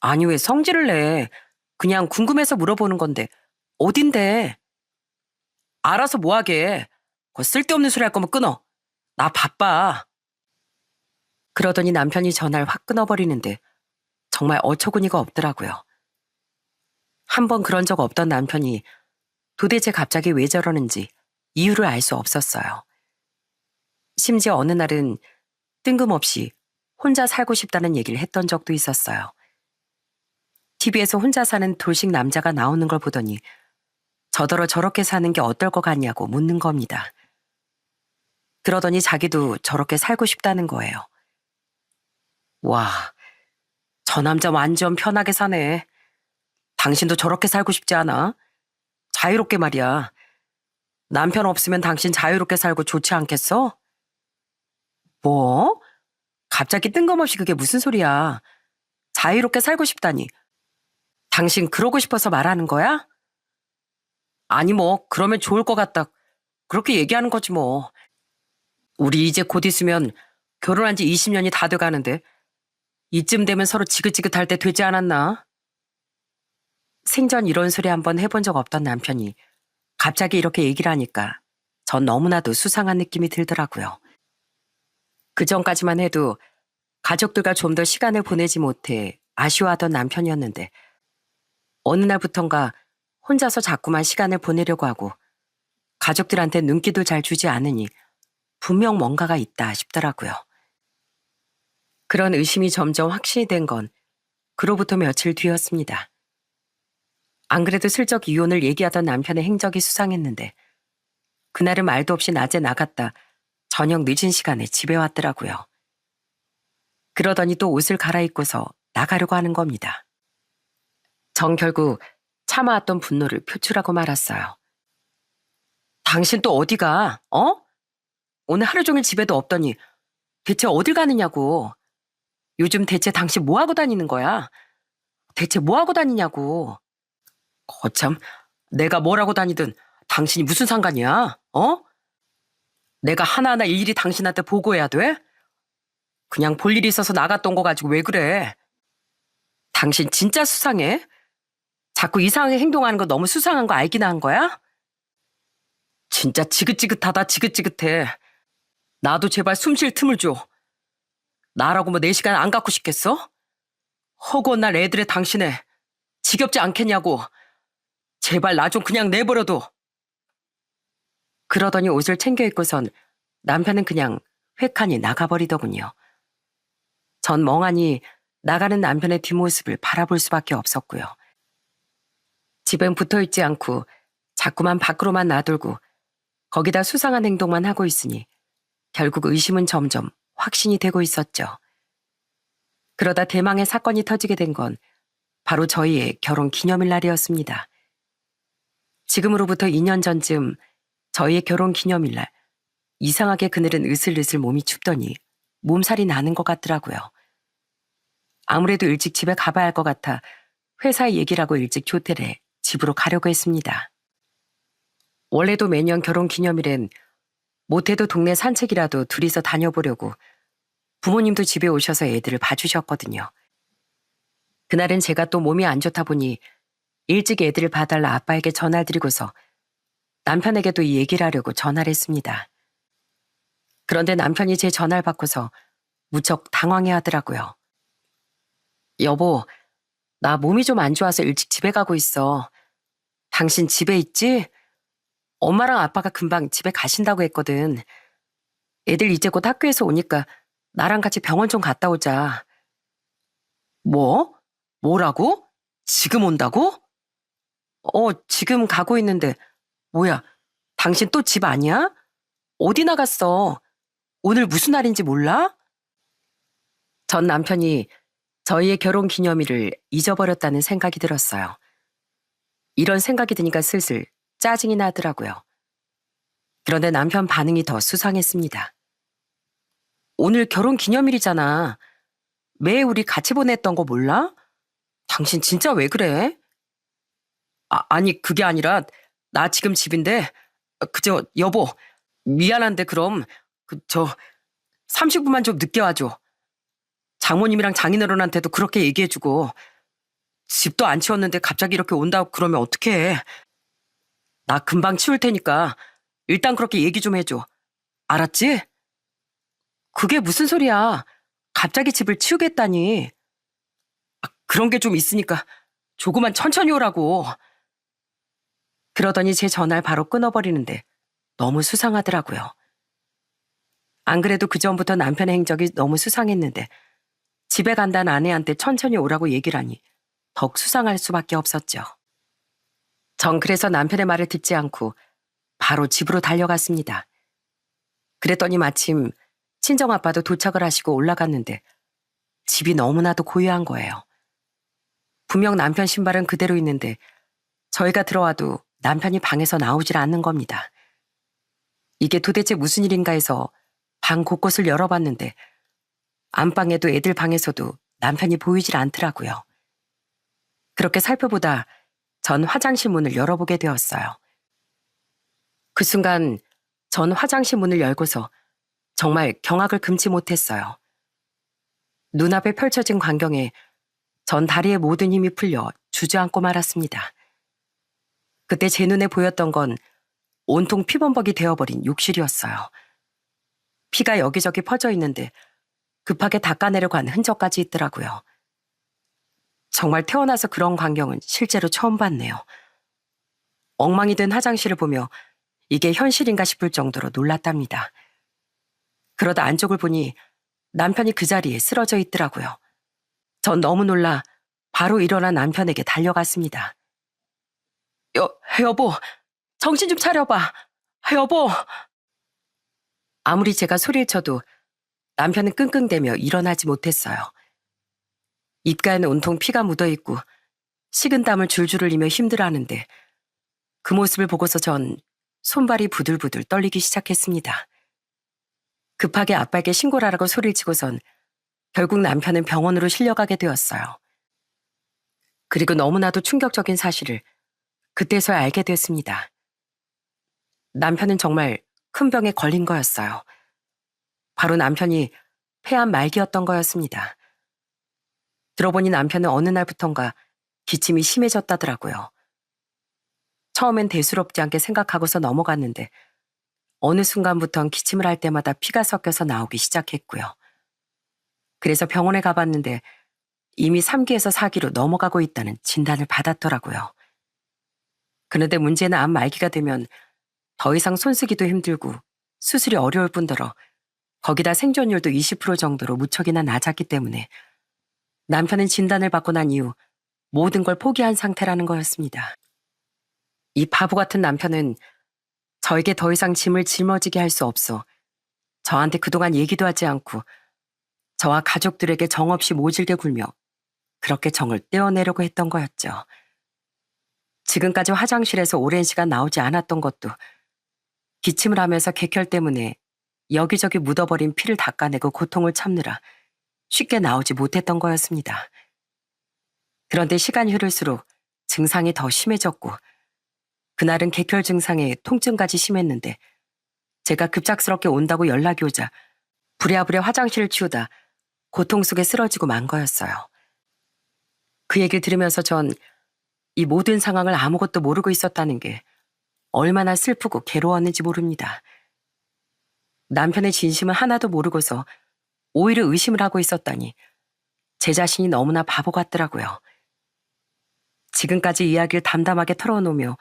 아니, 왜 성질을 내? 그냥 궁금해서 물어보는 건데. 어딘데? 알아서 뭐하게. 그 쓸데없는 소리 할 거면 끊어. 나 바빠. 그러더니 남편이 전화를 확 끊어버리는데 정말 어처구니가 없더라고요. 한 번 그런 적 없던 남편이 도대체 갑자기 왜 저러는지 이유를 알 수 없었어요. 심지어 어느 날은 뜬금없이 혼자 살고 싶다는 얘기를 했던 적도 있었어요. TV에서 혼자 사는 돌싱 남자가 나오는 걸 보더니 저더러 저렇게 사는 게 어떨 것 같냐고 묻는 겁니다. 그러더니 자기도 저렇게 살고 싶다는 거예요. 와, 저 남자 완전 편하게 사네. 당신도 저렇게 살고 싶지 않아? 자유롭게 말이야. 남편 없으면 당신 자유롭게 살고 좋지 않겠어? 뭐? 갑자기 뜬금없이 그게 무슨 소리야? 자유롭게 살고 싶다니. 당신 그러고 싶어서 말하는 거야? 아니 뭐 그러면 좋을 것 같다. 그렇게 얘기하는 거지 뭐. 우리 이제 곧 있으면 결혼한 지 20년이 다 돼가는데 이쯤 되면 서로 지긋지긋할 때 되지 않았나? 생전 이런 소리 한번 해본 적 없던 남편이 갑자기 이렇게 얘기를 하니까 전 너무나도 수상한 느낌이 들더라고요. 그 전까지만 해도 가족들과 좀 더 시간을 보내지 못해 아쉬워하던 남편이었는데 어느 날부턴가 혼자서 자꾸만 시간을 보내려고 하고 가족들한테 눈길도 잘 주지 않으니 분명 뭔가가 있다 싶더라고요. 그런 의심이 점점 확신이 된 건 그로부터 며칠 뒤였습니다. 안 그래도 슬쩍 이혼을 얘기하던 남편의 행적이 수상했는데 그날은 말도 없이 낮에 나갔다 저녁 늦은 시간에 집에 왔더라고요. 그러더니 또 옷을 갈아입고서 나가려고 하는 겁니다. 전 결국 참아왔던 분노를 표출하고 말았어요. 당신 또 어디가? 어? 오늘 하루 종일 집에도 없더니 대체 어딜 가느냐고. 요즘 대체 당신 뭐 하고 다니는 거야? 대체 뭐 하고 다니냐고. 거참, 내가 뭘 하고 다니든 당신이 무슨 상관이야? 어? 내가 하나하나 일일이 당신한테 보고해야 돼? 그냥 볼 일이 있어서 나갔던 거 가지고 왜 그래? 당신 진짜 수상해? 자꾸 이상하게 행동하는 거 너무 수상한 거 알기나 한 거야? 진짜 지긋지긋하다 지긋지긋해. 나도 제발 숨 쉴 틈을 줘. 나라고 뭐 4시간 안 갖고 싶겠어? 허구한 날 애들의 당신에 지겹지 않겠냐고. 제발 나 좀 그냥 내버려둬. 그러더니 옷을 챙겨 입고선 남편은 그냥 획하니 나가버리더군요. 전 멍하니 나가는 남편의 뒷모습을 바라볼 수밖에 없었고요. 집엔 붙어있지 않고 자꾸만 밖으로만 나돌고 거기다 수상한 행동만 하고 있으니 결국 의심은 점점 확신이 되고 있었죠. 그러다 대망의 사건이 터지게 된 건 바로 저희의 결혼 기념일 날이었습니다. 지금으로부터 2년 전쯤 저희의 결혼 기념일 날 이상하게 그늘은 으슬으슬 몸이 춥더니 몸살이 나는 것 같더라고요. 아무래도 일찍 집에 가봐야 할 것 같아 회사에 얘기를 하고 일찍 조퇴를 집으로 가려고 했습니다. 원래도 매년 결혼 기념일엔 못해도 동네 산책이라도 둘이서 다녀보려고 부모님도 집에 오셔서 애들을 봐주셨거든요. 그날은 제가 또 몸이 안 좋다 보니 일찍 애들을 봐달라 아빠에게 전화를 드리고서 남편에게도 이 얘기를 하려고 전화를 했습니다. 그런데 남편이 제 전화를 받고서 무척 당황해 하더라고요. 여보, 나 몸이 좀 안 좋아서 일찍 집에 가고 있어. 당신 집에 있지? 엄마랑 아빠가 금방 집에 가신다고 했거든. 애들 이제 곧 학교에서 오니까 나랑 같이 병원 좀 갔다 오자. 뭐? 뭐라고? 지금 온다고? 지금 가고 있는데 뭐야? 당신 또 집 아니야? 어디 나갔어? 오늘 무슨 날인지 몰라? 전 남편이 저희의 결혼 기념일을 잊어버렸다는 생각이 들었어요. 이런 생각이 드니까 슬슬 짜증이 나더라고요. 그런데 남편 반응이 더 수상했습니다. 오늘 결혼 기념일이잖아. 매 우리 같이 보냈던 거 몰라? 당신 진짜 왜 그래? 아니 그게 아니라 나 지금 집인데 그저 여보 미안한데 그럼 30분만 좀 늦게 와줘. 장모님이랑 장인어른한테도 그렇게 얘기해주고 집도 안 치웠는데 갑자기 이렇게 온다고 그러면 어떡해. 나 금방 치울 테니까 일단 그렇게 얘기 좀 해줘. 알았지? 그게 무슨 소리야. 갑자기 집을 치우겠다니. 그런 게 좀 있으니까 조금만 천천히 오라고. 그러더니 제 전화를 바로 끊어버리는데 너무 수상하더라고요. 안 그래도 그전부터 남편의 행적이 너무 수상했는데 집에 간다는 아내한테 천천히 오라고 얘기를 하니 더욱 수상할 수밖에 없었죠. 전 그래서 남편의 말을 듣지 않고 바로 집으로 달려갔습니다. 그랬더니 마침 친정아빠도 도착을 하시고 올라갔는데 집이 너무나도 고요한 거예요. 분명 남편 신발은 그대로 있는데 저희가 들어와도 남편이 방에서 나오질 않는 겁니다. 이게 도대체 무슨 일인가 해서 방 곳곳을 열어봤는데 안방에도 애들 방에서도 남편이 보이질 않더라고요. 그렇게 살펴보다 전 화장실 문을 열어보게 되었어요. 그 순간 전 화장실 문을 열고서 정말 경악을 금치 못했어요. 눈앞에 펼쳐진 광경에 전 다리에 모든 힘이 풀려 주저앉고 말았습니다. 그때 제 눈에 보였던 건 온통 피범벅이 되어버린 욕실이었어요. 피가 여기저기 퍼져 있는데 급하게 닦아내려고 한 흔적까지 있더라고요. 정말 태어나서 그런 광경은 실제로 처음 봤네요. 엉망이 된 화장실을 보며 이게 현실인가 싶을 정도로 놀랐답니다. 그러다 안쪽을 보니 남편이 그 자리에 쓰러져 있더라고요. 전 너무 놀라 바로 일어난 남편에게 달려갔습니다. 여보, 정신 좀 차려봐. 여보. 아무리 제가 소리를 쳐도 남편은 끙끙대며 일어나지 못했어요. 입가에는 온통 피가 묻어있고 식은땀을 줄줄 흘리며 힘들어하는데 그 모습을 보고서 전 손발이 부들부들 떨리기 시작했습니다. 급하게 아빠에게 신고를 하라고 소리를 치고선 결국 남편은 병원으로 실려가게 되었어요. 그리고 너무나도 충격적인 사실을 그때서야 알게 됐습니다. 남편은 정말 큰 병에 걸린 거였어요. 바로 남편이 폐암 말기였던 거였습니다. 들어보니 남편은 어느 날부턴가 기침이 심해졌다더라고요. 처음엔 대수롭지 않게 생각하고서 넘어갔는데 어느 순간부턴 기침을 할 때마다 피가 섞여서 나오기 시작했고요. 그래서 병원에 가봤는데 이미 3기에서 4기로 넘어가고 있다는 진단을 받았더라고요. 그런데 문제는 암 말기가 되면 더 이상 손쓰기도 힘들고 수술이 어려울 뿐더러 거기다 생존율도 20% 정도로 무척이나 낮았기 때문에 남편은 진단을 받고 난 이후 모든 걸 포기한 상태라는 거였습니다. 이 바보 같은 남편은 저에게 더 이상 짐을 짊어지게 할 수 없어 저한테 그동안 얘기도 하지 않고 저와 가족들에게 정없이 모질게 굴며 그렇게 정을 떼어내려고 했던 거였죠. 지금까지 화장실에서 오랜 시간 나오지 않았던 것도 기침을 하면서 객혈 때문에 여기저기 묻어버린 피를 닦아내고 고통을 참느라 쉽게 나오지 못했던 거였습니다. 그런데 시간이 흐를수록 증상이 더 심해졌고 그날은 객혈 증상에 통증까지 심했는데 제가 급작스럽게 온다고 연락이 오자 부랴부랴 화장실을 치우다 고통 속에 쓰러지고 만 거였어요. 그 얘기를 들으면서 전 이 모든 상황을 아무것도 모르고 있었다는 게 얼마나 슬프고 괴로웠는지 모릅니다. 남편의 진심은 하나도 모르고서 오히려 의심을 하고 있었다니 제 자신이 너무나 바보 같더라고요. 지금까지 이야기를 담담하게 털어놓으며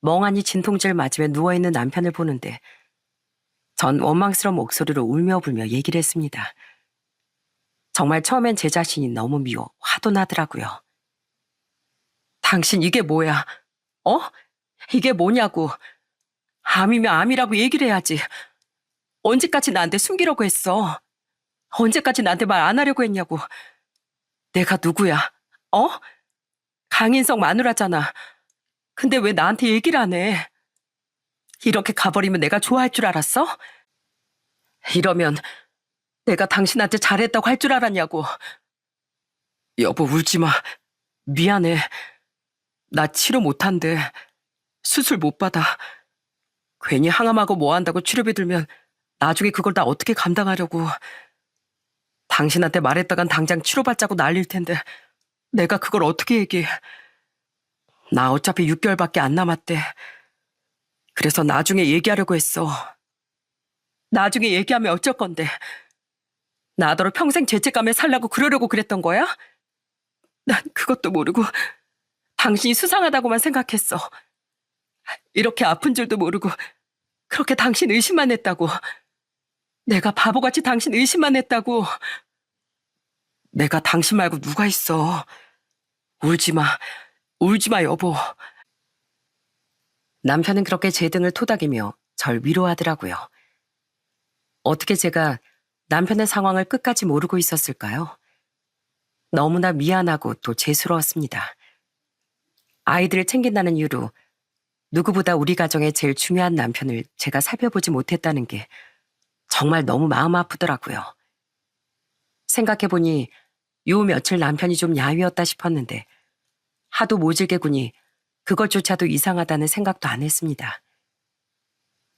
멍하니 진통제를 맞으며 누워있는 남편을 보는데 전 원망스러운 목소리로 울며불며 얘기를 했습니다. 정말 처음엔 제 자신이 너무 미워 화도 나더라고요. 당신 이게 뭐야? 어? 이게 뭐냐고. 암이면 암이라고 얘기를 해야지. 언제까지 나한테 숨기려고 했어? 언제까지 나한테 말 안 하려고 했냐고. 내가 누구야? 어? 강인성 마누라잖아. 근데 왜 나한테 얘기를 안 해? 이렇게 가버리면 내가 좋아할 줄 알았어? 이러면 내가 당신한테 잘했다고 할 줄 알았냐고. 여보 울지 마. 미안해. 나 치료 못한대. 수술 못 받아. 괜히 항암하고 뭐 한다고 치료비 들면 나중에 그걸 다 어떻게 감당하려고. 당신한테 말했다간 당장 치료받자고 난릴 텐데 내가 그걸 어떻게 얘기해. 나 어차피 6개월밖에 안 남았대. 그래서 나중에 얘기하려고 했어. 나중에 얘기하면 어쩔 건데. 나더러 평생 죄책감에 살라고 그러려고 그랬던 거야? 난 그것도 모르고 당신이 수상하다고만 생각했어. 이렇게 아픈 줄도 모르고 그렇게 당신 의심만 했다고. 내가 바보같이 당신 의심만 했다고. 내가 당신 말고 누가 있어. 울지 마. 울지 마, 여보. 남편은 그렇게 제 등을 토닥이며 절 위로하더라고요. 어떻게 제가 남편의 상황을 끝까지 모르고 있었을까요? 너무나 미안하고 또 죄스러웠습니다. 아이들을 챙긴다는 이유로 누구보다 우리 가정의 제일 중요한 남편을 제가 살펴보지 못했다는 게 정말 너무 마음 아프더라고요. 생각해보니 요 며칠 남편이 좀 야위었다 싶었는데 하도 모질게 군이 그것조차도 이상하다는 생각도 안 했습니다.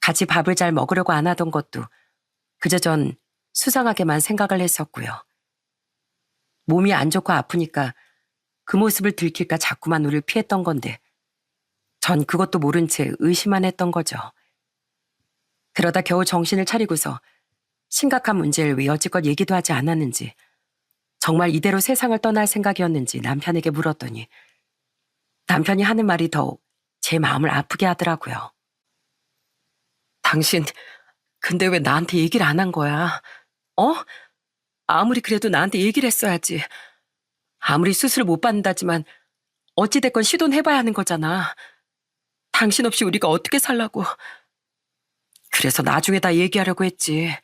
같이 밥을 잘 먹으려고 안 하던 것도 그저 전 수상하게만 생각을 했었고요. 몸이 안 좋고 아프니까 그 모습을 들킬까 자꾸만 우릴 피했던 건데 전 그것도 모른 채 의심만 했던 거죠. 그러다 겨우 정신을 차리고서 심각한 문제를 왜 여지껏 얘기도 하지 않았는지 정말 이대로 세상을 떠날 생각이었는지 남편에게 물었더니 남편이 하는 말이 더욱 제 마음을 아프게 하더라고요. 당신 근데 왜 나한테 얘기를 안 한 거야? 어? 아무리 그래도 나한테 얘기를 했어야지. 아무리 수술 못 받는다지만 어찌됐건 시도는 해봐야 하는 거잖아. 당신 없이 우리가 어떻게 살라고. 그래서 나중에 다 얘기하려고 했지.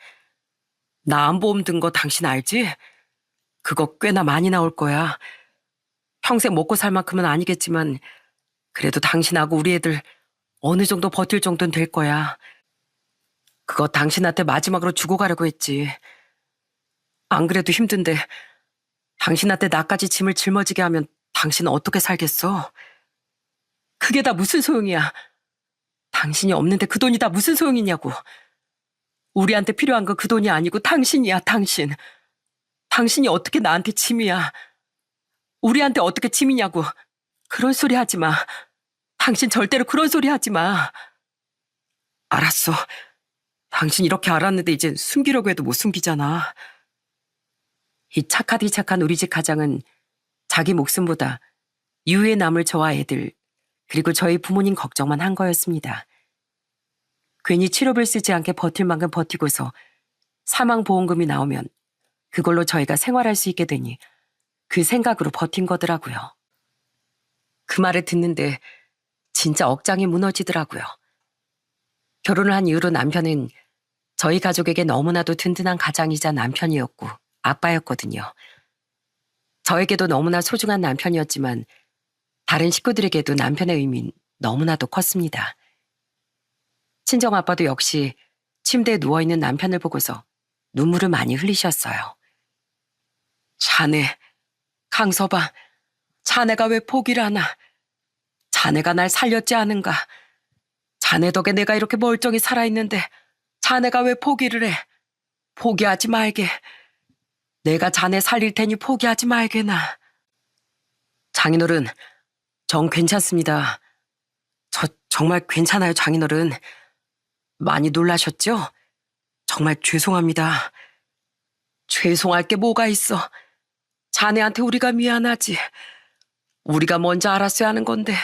나 암보험 든 거 당신 알지? 그거 꽤나 많이 나올 거야. 평생 먹고 살 만큼은 아니겠지만 그래도 당신하고 우리 애들 어느 정도 버틸 정도는 될 거야. 그거 당신한테 마지막으로 주고 가려고 했지. 안 그래도 힘든데 당신한테 나까지 짐을 짊어지게 하면 당신은 어떻게 살겠어? 그게 다 무슨 소용이야. 당신이 없는데 그 돈이 다 무슨 소용이냐고. 우리한테 필요한 건 그 돈이 아니고 당신이야, 당신. 당신이 어떻게 나한테 짐이야. 우리한테 어떻게 짐이냐고. 그런 소리 하지 마. 당신 절대로 그런 소리 하지 마. 알았어. 당신 이렇게 알았는데 이젠 숨기려고 해도 못 숨기잖아. 이 착하디 착한 우리 집 가장은 자기 목숨보다 이후에 남을 저와 애들 그리고 저희 부모님 걱정만 한 거였습니다. 괜히 치료비를 쓰지 않게 버틸 만큼 버티고서 사망보험금이 나오면 그걸로 저희가 생활할 수 있게 되니 그 생각으로 버틴 거더라고요. 그 말을 듣는데 진짜 억장이 무너지더라고요. 결혼을 한 이후로 남편은 저희 가족에게 너무나도 든든한 가장이자 남편이었고 아빠였거든요. 저에게도 너무나 소중한 남편이었지만 다른 식구들에게도 남편의 의미는 너무나도 컸습니다. 친정아빠도 역시 침대에 누워있는 남편을 보고서 눈물을 많이 흘리셨어요. 자네, 강서방, 자네가 왜 포기를 하나? 자네가 날 살렸지 않은가? 자네 덕에 내가 이렇게 멀쩡히 살아있는데 자네가 왜 포기를 해? 포기하지 말게. 내가 자네 살릴 테니 포기하지 말게나. 장인어른, 정 괜찮습니다. 저 정말 괜찮아요, 장인어른. 많이 놀라셨죠? 정말 죄송합니다. 죄송할 게 뭐가 있어. 자네한테 우리가 미안하지. 우리가 먼저 알았어야 하는 건데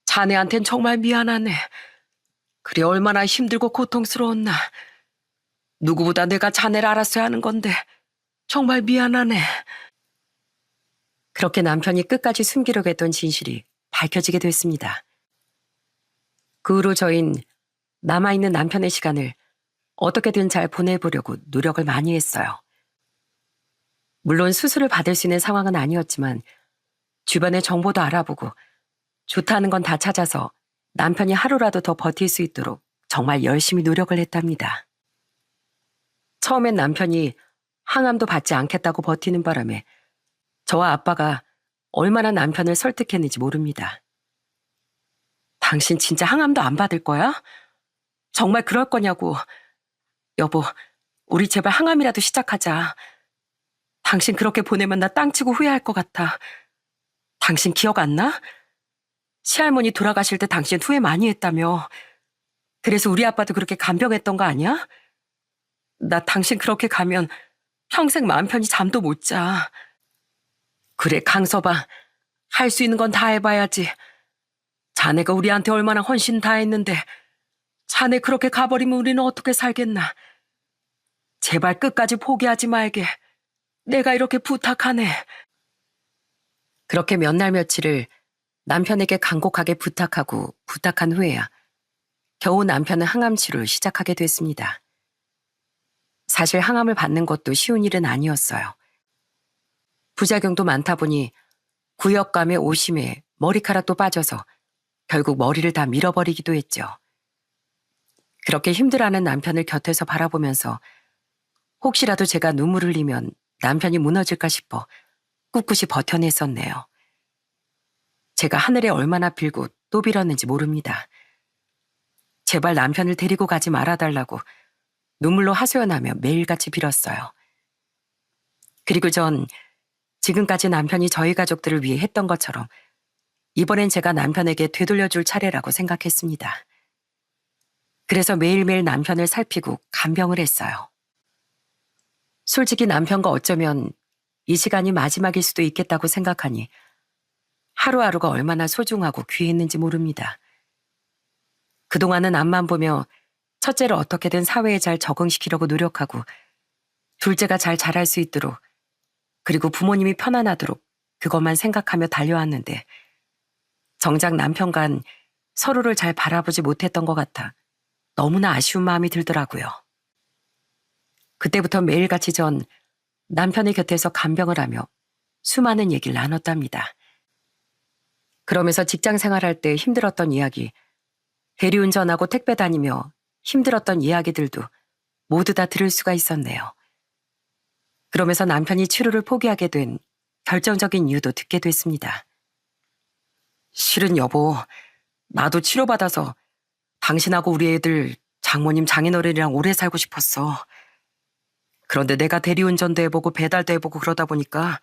자네한텐 정말 미안하네. 그래 얼마나 힘들고 고통스러웠나. 누구보다 내가 자네를 알았어야 하는 건데 정말 미안하네. 그렇게 남편이 끝까지 숨기려고 했던 진실이 밝혀지게 됐습니다. 그 후로 저흰 남아있는 남편의 시간을 어떻게든 잘 보내보려고 노력을 많이 했어요. 물론 수술을 받을 수 있는 상황은 아니었지만 주변의 정보도 알아보고 좋다는 건 다 찾아서 남편이 하루라도 더 버틸 수 있도록 정말 열심히 노력을 했답니다. 처음엔 남편이 항암도 받지 않겠다고 버티는 바람에 저와 아빠가 얼마나 남편을 설득했는지 모릅니다. 당신 진짜 항암도 안 받을 거야? 정말 그럴 거냐고. 여보, 우리 제발 항암이라도 시작하자. 당신 그렇게 보내면 나 땅치고 후회할 것 같아. 당신 기억 안 나? 시할머니 돌아가실 때 당신 후회 많이 했다며. 그래서 우리 아빠도 그렇게 간병했던 거 아니야? 나 당신 그렇게 가면 평생 마음 편히 잠도 못 자. 그래, 강서방. 할 수 있는 건 다 해봐야지. 자네가 우리한테 얼마나 헌신 다 했는데 자네 그렇게 가버리면 우리는 어떻게 살겠나. 제발 끝까지 포기하지 말게. 내가 이렇게 부탁하네. 그렇게 몇 날 며칠을 남편에게 간곡하게 부탁하고 부탁한 후에야 겨우 남편은 항암 치료를 시작하게 됐습니다. 사실 항암을 받는 것도 쉬운 일은 아니었어요. 부작용도 많다 보니 구역감에 오심에 머리카락도 빠져서 결국 머리를 다 밀어버리기도 했죠. 그렇게 힘들어하는 남편을 곁에서 바라보면서 혹시라도 제가 눈물을 흘리면 남편이 무너질까 싶어 꿋꿋이 버텨냈었네요. 제가 하늘에 얼마나 빌고 또 빌었는지 모릅니다. 제발 남편을 데리고 가지 말아달라고 눈물로 하소연하며 매일같이 빌었어요. 그리고 전 지금까지 남편이 저희 가족들을 위해 했던 것처럼 이번엔 제가 남편에게 되돌려줄 차례라고 생각했습니다. 그래서 매일매일 남편을 살피고 간병을 했어요. 솔직히 남편과 어쩌면 이 시간이 마지막일 수도 있겠다고 생각하니 하루하루가 얼마나 소중하고 귀했는지 모릅니다. 그동안은 앞만 보며 첫째를 어떻게든 사회에 잘 적응시키려고 노력하고 둘째가 잘 자랄 수 있도록 그리고 부모님이 편안하도록 그것만 생각하며 달려왔는데 정작 남편간 서로를 잘 바라보지 못했던 것 같아 너무나 아쉬운 마음이 들더라고요. 그때부터 매일같이 전 남편의 곁에서 간병을 하며 수많은 얘기를 나눴답니다. 그러면서 직장 생활할 때 힘들었던 이야기, 대리운전하고 택배 다니며 힘들었던 이야기들도 모두 다 들을 수가 있었네요. 그러면서 남편이 치료를 포기하게 된 결정적인 이유도 듣게 됐습니다. 실은 여보, 나도 치료받아서 당신하고 우리 애들 장모님 장인어른이랑 오래 살고 싶었어. 그런데 내가 대리운전도 해보고 배달도 해보고 그러다 보니까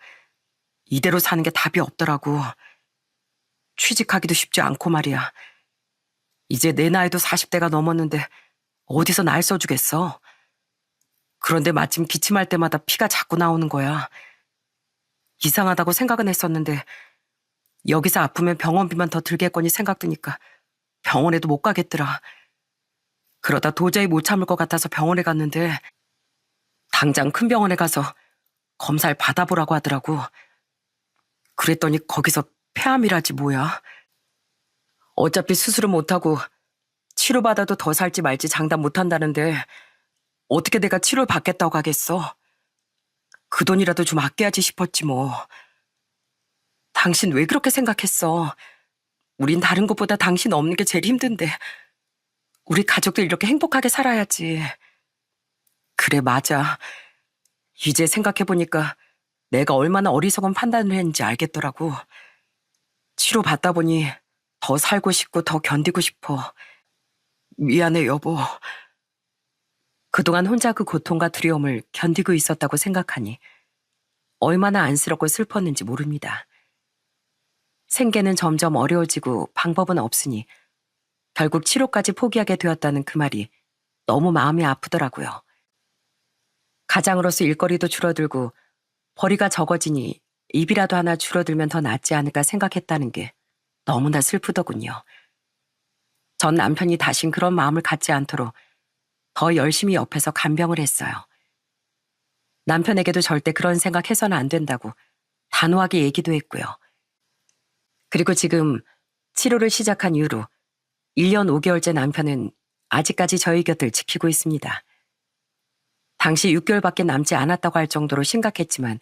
이대로 사는 게 답이 없더라고. 취직하기도 쉽지 않고 말이야. 이제 내 나이도 40대가 넘었는데 어디서 날 써주겠어. 그런데 마침 기침할 때마다 피가 자꾸 나오는 거야. 이상하다고 생각은 했었는데 여기서 아프면 병원비만 더 들겠거니 생각드니까 병원에도 못 가겠더라. 그러다 도저히 못 참을 것 같아서 병원에 갔는데 당장 큰 병원에 가서 검사를 받아보라고 하더라고. 그랬더니 거기서 폐암이라지 뭐야. 어차피 수술은 못하고 치료받아도 더 살지 말지 장담 못한다는데 어떻게 내가 치료를 받겠다고 하겠어. 그 돈이라도 좀 아껴야지 싶었지 뭐. 당신 왜 그렇게 생각했어? 우린 다른 것보다 당신 없는 게 제일 힘든데 우리 가족들 이렇게 행복하게 살아야지. 그래, 맞아. 이제 생각해보니까 내가 얼마나 어리석은 판단을 했는지 알겠더라고. 치료받다 보니 더 살고 싶고 더 견디고 싶어. 미안해, 여보. 그동안 혼자 그 고통과 두려움을 견디고 있었다고 생각하니 얼마나 안쓰럽고 슬펐는지 모릅니다. 생계는 점점 어려워지고 방법은 없으니 결국 치료까지 포기하게 되었다는 그 말이 너무 마음이 아프더라고요. 가장으로서 일거리도 줄어들고 벌이가 적어지니 입이라도 하나 줄어들면 더 낫지 않을까 생각했다는 게 너무나 슬프더군요. 전 남편이 다신 그런 마음을 갖지 않도록 더 열심히 옆에서 간병을 했어요. 남편에게도 절대 그런 생각해서는 안 된다고 단호하게 얘기도 했고요. 그리고 지금 치료를 시작한 이후로 1년 5개월째 남편은 아직까지 저희 곁을 지키고 있습니다. 당시 6개월밖에 남지 않았다고 할 정도로 심각했지만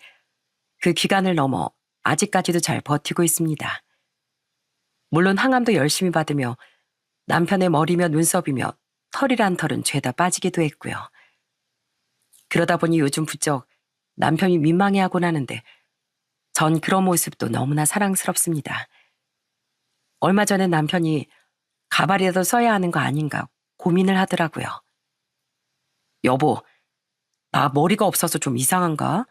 그 기간을 넘어 아직까지도 잘 버티고 있습니다. 물론 항암도 열심히 받으며 남편의 머리며 눈썹이며 털이란 털은 죄다 빠지기도 했고요. 그러다 보니 요즘 부쩍 남편이 민망해하곤 하는데 전 그런 모습도 너무나 사랑스럽습니다. 얼마 전에 남편이 가발이라도 써야 하는 거 아닌가 고민을 하더라고요. 여보, 나 머리가 없어서 좀 이상한가?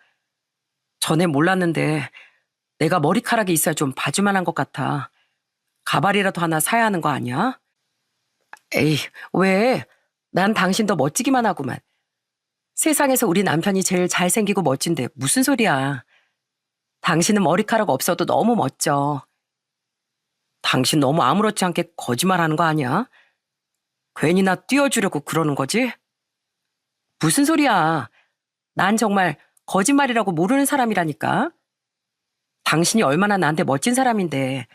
전에 몰랐는데 내가 머리카락이 있어야 좀 봐줄만한 것 같아. 가발이라도 하나 사야 하는 거 아니야? 에이, 왜? 난 당신 더 멋지기만 하구만. 세상에서 우리 남편이 제일 잘생기고 멋진데 무슨 소리야. 당신은 머리카락 없어도 너무 멋져. 당신 너무 아무렇지 않게 거짓말하는 거 아니야? 괜히 나 띄워주려고 그러는 거지? 무슨 소리야. 난 정말 거짓말이라고 모르는 사람이라니까. 당신이 얼마나 나한테 멋진 사람인데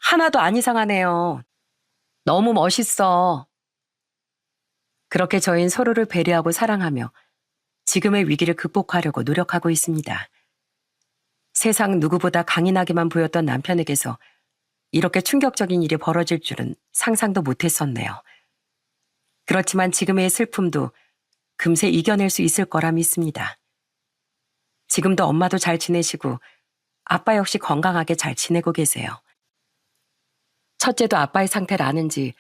하나도 안 이상하네요. 너무 멋있어. 그렇게 저희는 서로를 배려하고 사랑하며 지금의 위기를 극복하려고 노력하고 있습니다. 세상 누구보다 강인하게만 보였던 남편에게서 이렇게 충격적인 일이 벌어질 줄은 상상도 못했었네요. 그렇지만 지금의 슬픔도 금세 이겨낼 수 있을 거라 믿습니다. 지금도 엄마도 잘 지내시고 아빠 역시 건강하게 잘 지내고 계세요. 첫째도 아빠의 상태를 아는지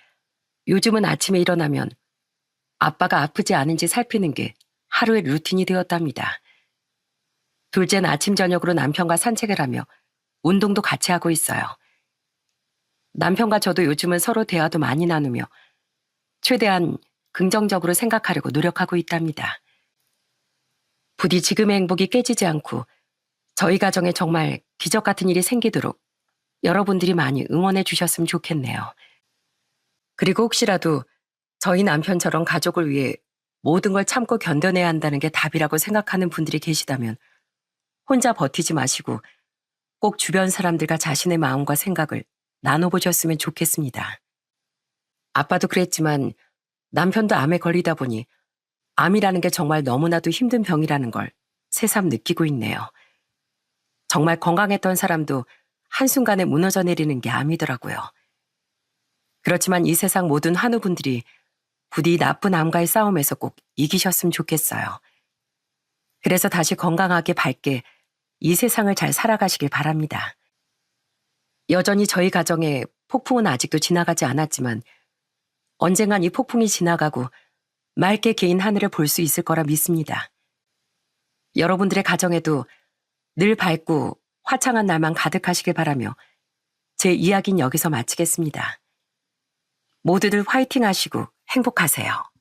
요즘은 아침에 일어나면 아빠가 아프지 않은지 살피는 게 하루의 루틴이 되었답니다. 둘째는 아침 저녁으로 남편과 산책을 하며 운동도 같이 하고 있어요. 남편과 저도 요즘은 서로 대화도 많이 나누며 최대한 긍정적으로 생각하려고 노력하고 있답니다. 부디 지금의 행복이 깨지지 않고 저희 가정에 정말 기적 같은 일이 생기도록 여러분들이 많이 응원해 주셨으면 좋겠네요. 그리고 혹시라도 저희 남편처럼 가족을 위해 모든 걸 참고 견뎌내야 한다는 게 답이라고 생각하는 분들이 계시다면 혼자 버티지 마시고 꼭 주변 사람들과 자신의 마음과 생각을 나눠보셨으면 좋겠습니다. 아빠도 그랬지만 남편도 암에 걸리다 보니 암이라는 게 정말 너무나도 힘든 병이라는 걸 새삼 느끼고 있네요. 정말 건강했던 사람도 한순간에 무너져 내리는 게 암이더라고요. 그렇지만 이 세상 모든 한우분들이 부디 나쁜 암과의 싸움에서 꼭 이기셨으면 좋겠어요. 그래서 다시 건강하게 밝게 이 세상을 잘 살아가시길 바랍니다. 여전히 저희 가정에 폭풍은 아직도 지나가지 않았지만 언젠간 이 폭풍이 지나가고 맑게 개인 하늘을 볼 수 있을 거라 믿습니다. 여러분들의 가정에도 늘 밝고 화창한 날만 가득하시길 바라며 제 이야기는 여기서 마치겠습니다. 모두들 화이팅 하시고 행복하세요.